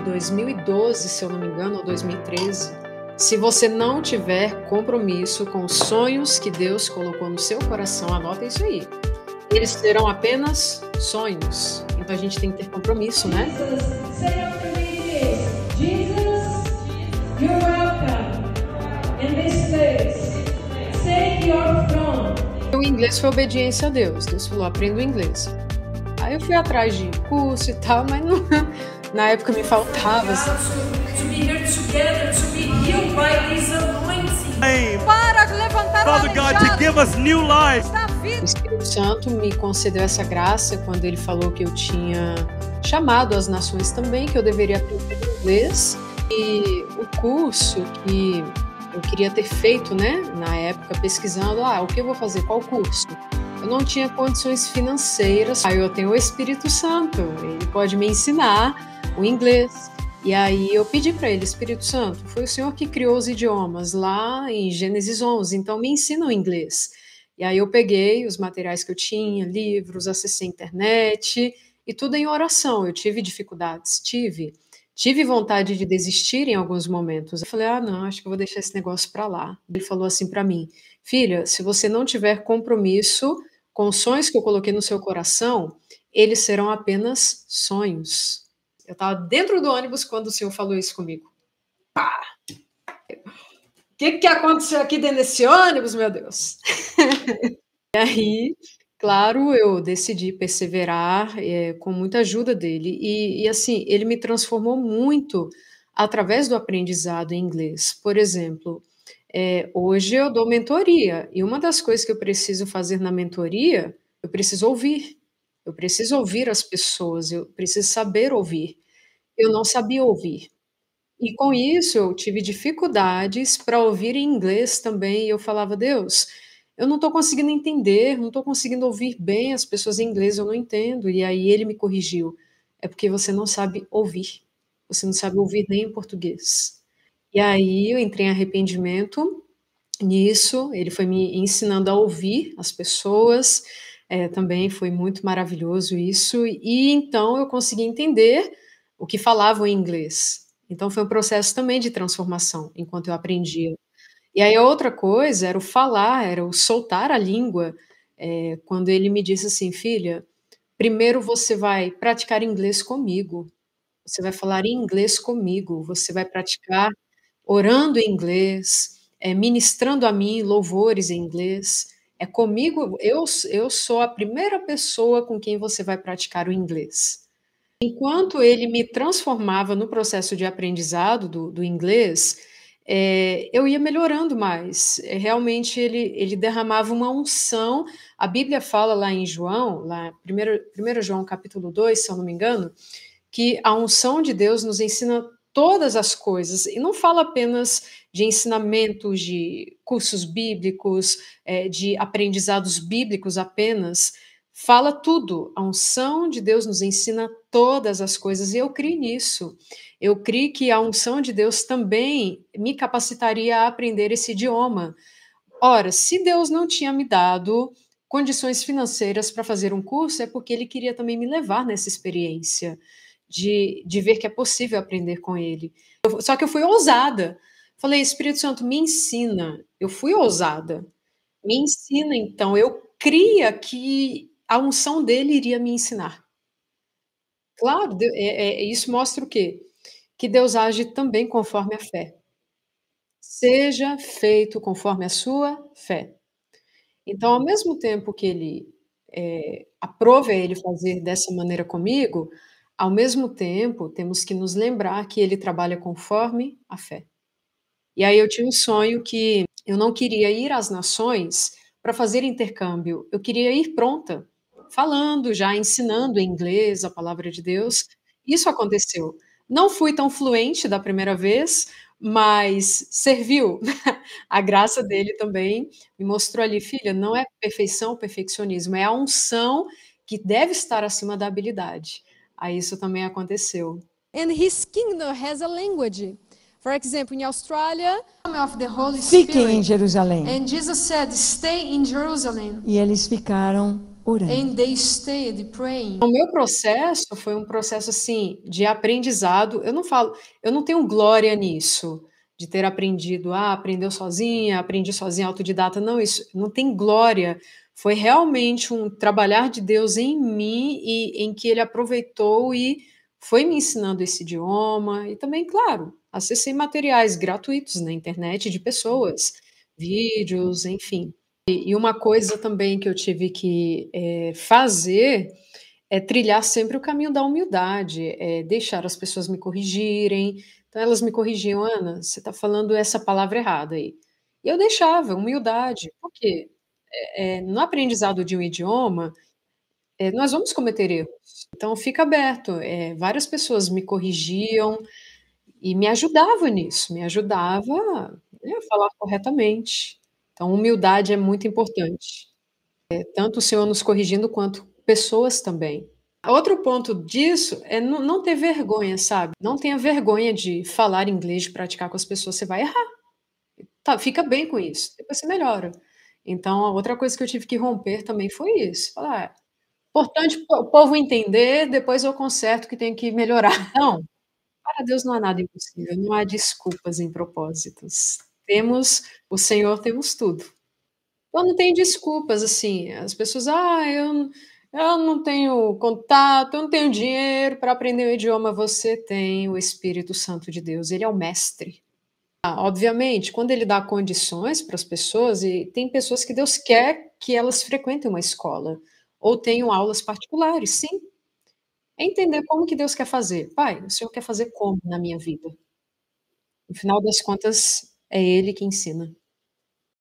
2012, se eu não me engano, ou 2013. Se você não tiver compromisso com os sonhos que Deus colocou no seu coração, anota isso aí. Eles serão apenas sonhos. Então a gente tem que ter compromisso, né? Jesus, you're welcome in this place. Take your throne. O inglês foi obediência a Deus. Deus falou, aprenda o inglês. Aí eu fui atrás de curso e tal, mas não, na época me faltava. Para levantar o O Espírito Santo me concedeu essa graça quando ele falou que eu tinha chamado as nações também, que eu deveria aprender inglês. E o curso que eu queria ter feito, né, na época, pesquisando, o que eu vou fazer, qual curso? Eu não tinha condições financeiras. Aí eu tenho o Espírito Santo, ele pode me ensinar o inglês. E aí eu pedi para ele, Espírito Santo, foi o Senhor que criou os idiomas lá em Gênesis 11, então me ensina o inglês. E aí eu peguei os materiais que eu tinha, livros, acessei a internet e tudo em oração. Eu tive dificuldades, tive vontade de desistir em alguns momentos. Eu falei, não, acho que eu vou deixar esse negócio para lá. Ele falou assim para mim, filha, se você não tiver compromisso com os sonhos que eu coloquei no seu coração, eles serão apenas sonhos. Eu estava dentro do ônibus quando o Senhor falou isso comigo. Pá! O que aconteceu aqui dentro desse ônibus, meu Deus? E aí, claro, eu decidi perseverar com muita ajuda dele. E assim, ele me transformou muito através do aprendizado em inglês. Por exemplo, hoje eu dou mentoria. E uma das coisas que eu preciso fazer na mentoria, eu preciso ouvir. Eu preciso ouvir as pessoas, eu preciso saber ouvir. Eu não sabia ouvir. E com isso eu tive dificuldades para ouvir em inglês também. E eu falava, Deus, eu não estou conseguindo entender, não estou conseguindo ouvir bem as pessoas em inglês, eu não entendo. E aí ele me corrigiu. É porque você não sabe ouvir. Você não sabe ouvir nem em português. E aí eu entrei em arrependimento nisso. Ele foi me ensinando a ouvir as pessoas. Também foi muito maravilhoso isso. E então eu consegui entender o que falavam em inglês. Então foi um processo também de transformação, enquanto eu aprendia. E aí a outra coisa era o falar, era o soltar a língua. Quando ele me disse assim, filha, primeiro você vai praticar inglês comigo. Você vai falar em inglês comigo. Você vai praticar orando em inglês, ministrando a mim louvores em inglês. Comigo, eu sou a primeira pessoa com quem você vai praticar o inglês. Enquanto ele me transformava no processo de aprendizado do inglês, eu ia melhorando mais. Realmente ele derramava uma unção. A Bíblia fala lá em João, lá 1 João capítulo 2, se eu não me engano, que a unção de Deus nos ensina todas as coisas, e não fala apenas de ensinamentos, de cursos bíblicos, de aprendizados bíblicos apenas, fala tudo. A unção de Deus nos ensina todas as coisas, e eu creio nisso. Eu creio que a unção de Deus também me capacitaria a aprender esse idioma. Ora, se Deus não tinha me dado condições financeiras para fazer um curso, é porque Ele queria também me levar nessa experiência de ver que é possível aprender com Ele. Só que eu fui ousada. Falei, Espírito Santo, me ensina. Eu fui ousada. Me ensina, então. Eu cria que a unção dele iria me ensinar. Claro, isso mostra o quê? Que Deus age também conforme a fé. Seja feito conforme a sua fé. Então, ao mesmo tempo que ele aprova ele fazer dessa maneira comigo, ao mesmo tempo temos que nos lembrar que ele trabalha conforme a fé. E aí eu tinha um sonho que eu não queria ir às nações para fazer intercâmbio, eu queria ir pronta, falando, já ensinando em inglês a palavra de Deus. Isso aconteceu. Não fui tão fluente da primeira vez, mas serviu. A graça dele também me mostrou ali, filha, não é perfeição ou perfeccionismo, é a unção que deve estar acima da habilidade. Aí isso também aconteceu. And his kingdom has a language. For example, in Australia, of the Holy Fiquem em Spirit. Jerusalém. And Jesus said, stay in Jerusalem. E eles ficaram orando. and they stayed praying. O meu processo foi um processo, assim, de aprendizado. Eu não tenho glória nisso, de ter aprendido, aprendeu sozinha, aprendi sozinha, autodidata. Não, isso não tem glória. Foi realmente um trabalhar de Deus em mim e em que ele aproveitou e foi me ensinando esse idioma. E também, claro, acessei materiais gratuitos na internet de pessoas, vídeos, enfim. E uma coisa também que eu tive que fazer é trilhar sempre o caminho da humildade, deixar as pessoas me corrigirem. Então elas me corrigiam: "Ana, você está falando essa palavra errada aí". E eu deixava, humildade. Por quê? No aprendizado de um idioma, nós vamos cometer erros. Então fica aberto. Várias pessoas me corrigiam e me ajudavam nisso, me ajudava, né, a falar corretamente. Então humildade é muito importante. Tanto o Senhor nos corrigindo, quanto pessoas também. Outro ponto disso é não ter vergonha, sabe. Não tenha vergonha de falar inglês, de praticar com as pessoas, você vai errar. Tá, fica bem com isso, depois você melhora. Então a outra coisa que eu tive que romper também foi isso, falar: importante o povo entender, depois eu conserto o que tem que melhorar". Não, para Deus não há nada impossível, não há desculpas em propósitos. Temos o Senhor, temos tudo. Eu não tenho desculpas, assim, as pessoas: eu não tenho contato, eu não tenho dinheiro para aprender o idioma". Você tem o Espírito Santo de Deus, ele é o mestre. Obviamente, quando ele dá condições para as pessoas, e tem pessoas que Deus quer que elas frequentem uma escola, ou tenham aulas particulares, sim. É entender como que Deus quer fazer. "Pai, o Senhor quer fazer como na minha vida?". No final das contas, é ele que ensina.